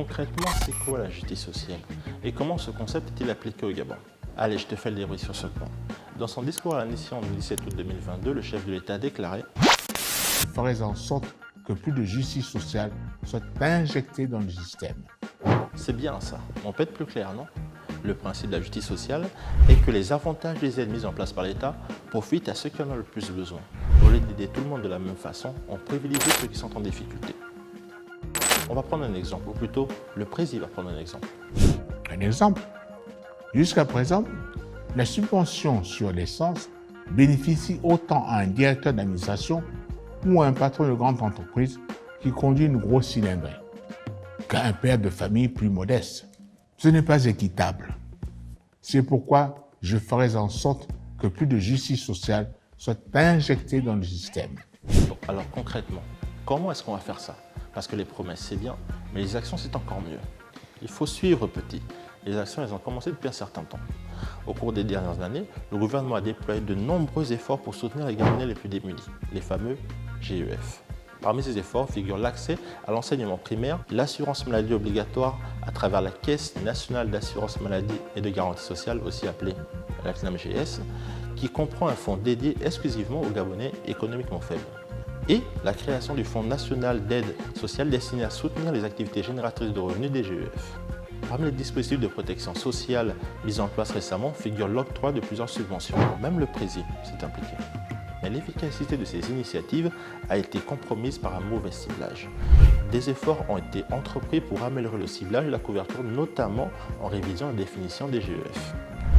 Concrètement, c'est quoi la justice sociale et comment ce concept est-il appliqué au Gabon? Allez, je te fais le débrief sur ce point. Dans son discours à la nation du 17 août 2022, le chef de l'État a déclaré « Je ferai en sorte que plus de justice sociale soit injectée dans le système. » C'est bien ça, on peut être plus clair, non? Le principe de la justice sociale est que les avantages des aides mises en place par l'État profitent à ceux qui en ont le plus besoin. Au lieu d'aider tout le monde de la même façon, on privilégie ceux qui sont en difficulté. On va prendre un exemple, ou plutôt, le président va prendre un exemple. Un exemple. Jusqu'à présent, la subvention sur l'essence bénéficie autant à un directeur d'administration ou à un patron de grande entreprise qui conduit une grosse cylindrée qu'à un père de famille plus modeste. Ce n'est pas équitable. C'est pourquoi je ferai en sorte que plus de justice sociale soit injectée dans le système. Bon, alors concrètement, comment est-ce qu'on va faire ça? Parce que les promesses, c'est bien, mais les actions, c'est encore mieux. Il faut suivre petit. Les actions, elles ont commencé depuis un certain temps. Au cours des dernières années, le gouvernement a déployé de nombreux efforts pour soutenir les Gabonais les plus démunis, les fameux GEF. Parmi ces efforts figurent l'accès à l'enseignement primaire, l'assurance maladie obligatoire à travers la Caisse nationale d'assurance maladie et de garantie sociale, aussi appelée la CNAMGS, qui comprend un fonds dédié exclusivement aux Gabonais économiquement faibles. Et la création du Fonds national d'aide sociale destiné à soutenir les activités génératrices de revenus des GEF. Parmi les dispositifs de protection sociale mis en place récemment figure l'octroi de plusieurs subventions. Même le président s'est impliqué. Mais l'efficacité de ces initiatives a été compromise par un mauvais ciblage. Des efforts ont été entrepris pour améliorer le ciblage et la couverture, notamment en révisant la définition des GEF.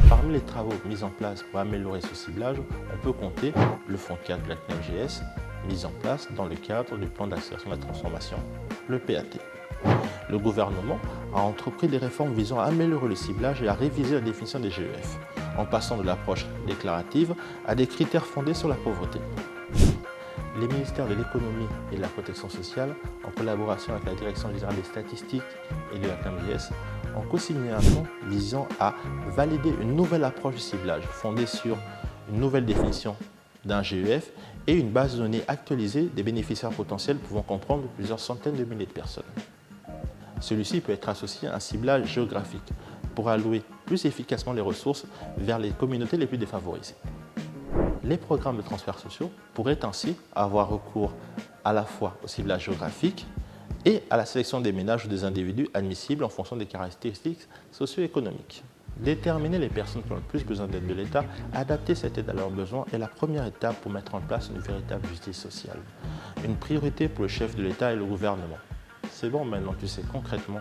Parmi les travaux mis en place pour améliorer ce ciblage, on peut compter le fonds 4 de la CNAMGS, mis en place dans le cadre du plan d'accélération de la transformation, le PAT. Le gouvernement a entrepris des réformes visant à améliorer le ciblage et à réviser la définition des GEF, en passant de l'approche déclarative à des critères fondés sur la pauvreté. Les ministères de l'économie et de la protection sociale, en collaboration avec la Direction générale des statistiques et de la CNAMGS, ont co-signé un fonds visant à valider une nouvelle approche du ciblage fondée sur une nouvelle définition d'un GEF et une base de données actualisée des bénéficiaires potentiels pouvant comprendre plusieurs centaines de milliers de personnes. Celui-ci peut être associé à un ciblage géographique pour allouer plus efficacement les ressources vers les communautés les plus défavorisées. Les programmes de transferts sociaux pourraient ainsi avoir recours à la fois au ciblage géographique et à la sélection des ménages ou des individus admissibles en fonction des caractéristiques socio-économiques. Déterminer les personnes qui ont le plus besoin d'aide de l'État, adapter cette aide à leurs besoins est la première étape pour mettre en place une véritable justice sociale. Une priorité pour le chef de l'État et le gouvernement. C'est bon, maintenant tu sais concrètement